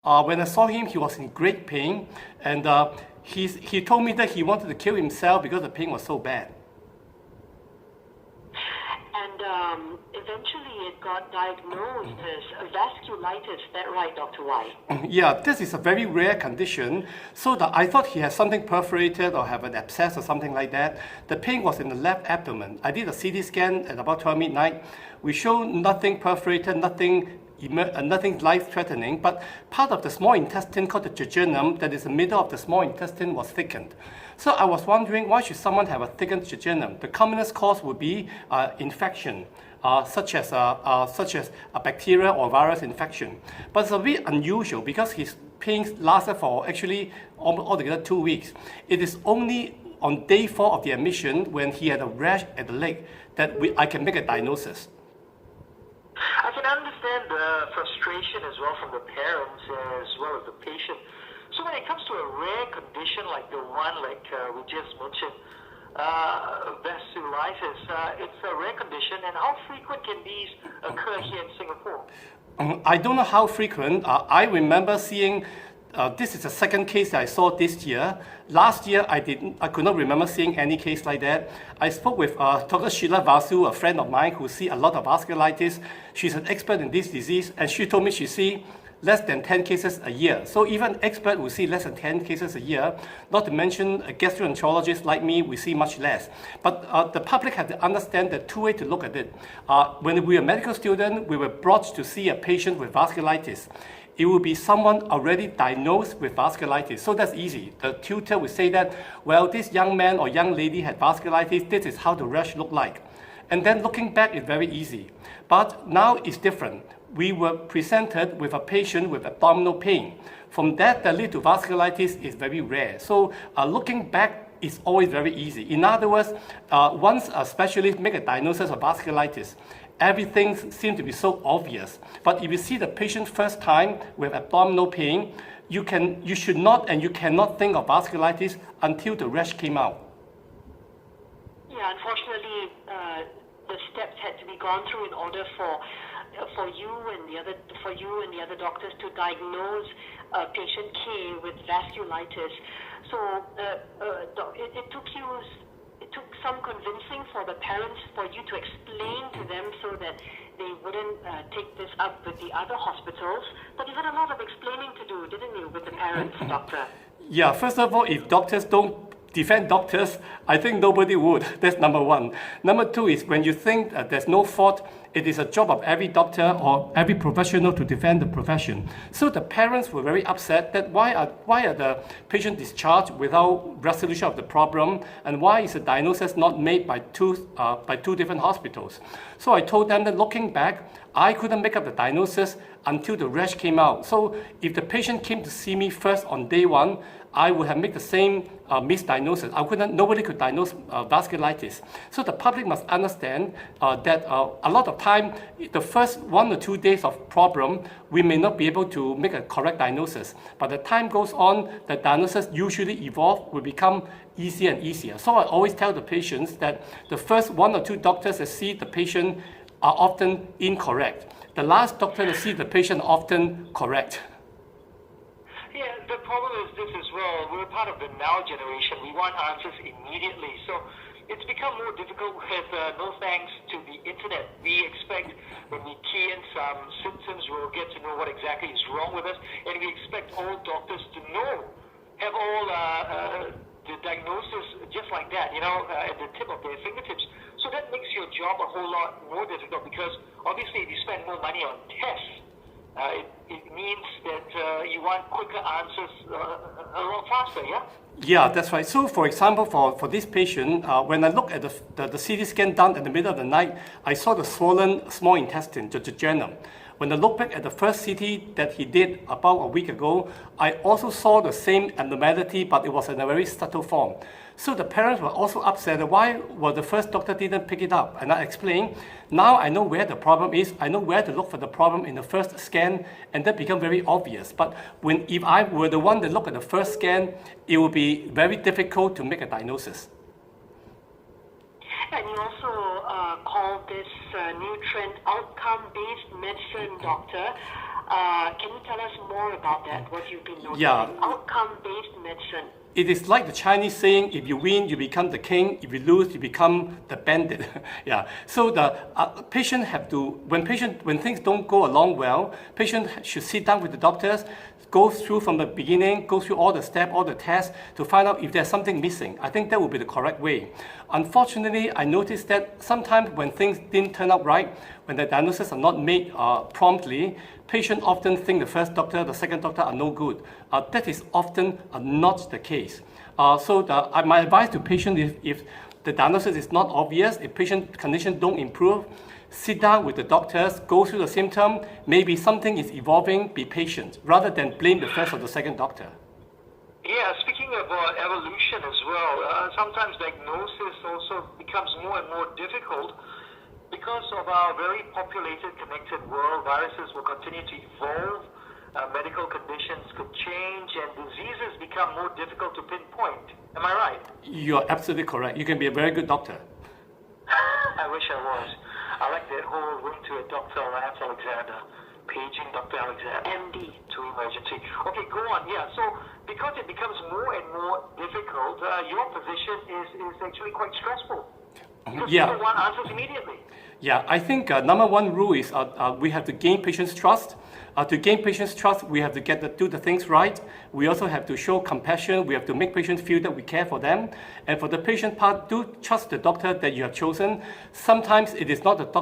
When I saw him, he was in great pain, and he told me that he wanted to kill himself because the pain was so bad. And eventually it got diagnosed as vasculitis. Is that right, Dr. White? Yeah, this is a very rare condition, so that I thought he had something perforated or have an abscess or something like that. The pain was in the left abdomen. I did a CT scan at about 12 midnight. We showed nothing perforated, nothing life-threatening, but part of the small intestine called the jejunum, that is the middle of the small intestine, was thickened. So I was wondering, why should someone have a thickened jejunum? The commonest cause would be infection, such as a bacteria or virus infection. But it's a bit unusual because his pain lasted for actually altogether 2 weeks. It is only on day 4 of the admission, when he had a rash at the leg, that I can make a diagnosis. I can understand the frustration as well from the parents as well as the patient. So when it comes to a rare condition like the one we just mentioned, vasculitis, it's a rare condition, and how frequent can these occur here in Singapore? I don't know how frequent. I remember seeing, this is the second case that I saw this year. Last year, I could not remember seeing any case like that. I spoke with Dr. Sheila Vasu, a friend of mine who sees a lot of vasculitis. She's an expert in this disease, and she told me she sees less than 10 cases a year. So even an expert will see less than 10 cases a year. Not to mention a gastroenterologist like me, we see much less. But the public have to understand the two ways to look at it. When we were a medical student, we were brought to see a patient with vasculitis. It will be someone already diagnosed with vasculitis. So that's easy. The tutor will say that, well, this young man or young lady had vasculitis, this is how the rash looked like. And then looking back is very easy. But now it's different. We were presented with a patient with abdominal pain. From that lead to vasculitis is very rare. So looking back is always very easy. In other words, once a specialist make a diagnosis of vasculitis, everything seems to be so obvious. But if you see the patient first time with abdominal pain, you should not and you cannot think of vasculitis until the rash came out. Yeah, unfortunately, the steps had to be gone through in order for you and the other doctors to diagnose patient K with vasculitis. So it took some convincing for the parents for you to explain to them so that they wouldn't take this up with the other hospitals. But you had a lot of explaining to do, didn't you, with the parents, doctor? Yeah, first of all, if doctors don't defend doctors, I think nobody would. That's number one. Number two is when you think there's no fault, it is a job of every doctor or every professional to defend the profession. So the parents were very upset that why are the patient discharged without resolution of the problem, and why is the diagnosis not made by two different hospitals? So I told them that looking back, I couldn't make up the diagnosis until the rash came out. So if the patient came to see me first on day 1, I would have made the same misdiagnosis. Nobody could diagnose vasculitis. So the public must understand that a lot of time, the first 1 or 2 days of problem, we may not be able to make a correct diagnosis. But the time goes on, the diagnosis usually will become easier and easier. So I always tell the patients that the first 1 or 2 doctors that see the patient are often incorrect. The last doctor that see the patient often correct. Yeah, the problem is this as well. We're part of the now generation. We want answers immediately. So it's become more difficult with no thanks to the internet. We expect when we key in some symptoms, we'll get to know what exactly is wrong with us. And we expect all doctors to have all the diagnosis just like that, at the tip of their fingertips. So that makes your job a whole lot more difficult because obviously if you spend more money on tests, it means that you want quicker answers a lot faster, yeah? Yeah, that's right. So for example, for this patient, when I look at the CT scan done in the middle of the night, I saw the swollen small intestine, the jejunum. When I look back at the first CT that he did about a week ago, I also saw the same abnormality, but it was in a very subtle form. So the parents were also upset. Why the first doctor didn't pick it up? And I explained, now I know where the problem is. I know where to look for the problem in the first scan, and that became very obvious. But if I were the one that looked at the first scan, it would be very difficult to make a diagnosis. And you also call this new trend outcome-based medicine, doctor. Can you tell us more about that, what you've been noticing? Yeah. Outcome-based medicine. It is like the Chinese saying, if you win, you become the king. If you lose, you become the bandit. Yeah. So the patient have to, when things don't go along well, patient should sit down with the doctors, go through from the beginning, go through all the steps, all the tests to find out if there's something missing. I think that would be the correct way. Unfortunately, I noticed that sometimes when things didn't turn out right, when the diagnoses are not made promptly, patients often think the first doctor, the second doctor are no good. That is often not the case. My advice to patients is if the diagnosis is not obvious, if patient condition don't improve, sit down with the doctors, go through the symptom, maybe something is evolving, be patient, rather than blame the first or the second doctor. Yeah, speaking of evolution as well, sometimes diagnosis also becomes more and more difficult because of our very populated, connected world. Viruses will continue to evolve, medical conditions could change, and diseases become more difficult to pinpoint. Am I right? You're absolutely correct. You can be a very good doctor. I wish I was. I like that whole ring to a Dr. Lance Alexander, paging Dr. Alexander. MD. To emergency. Okay, go on. Yeah, so because it becomes more and more difficult, your position is actually quite stressful. Because Yeah. people want answers immediately. Yeah, I think number one rule is we have to gain patients' trust. To gain patients' trust, we have to do the things right. We also have to show compassion. We have to make patients feel that we care for them. And for the patient part, do trust the doctor that you have chosen. Sometimes it is not the doctor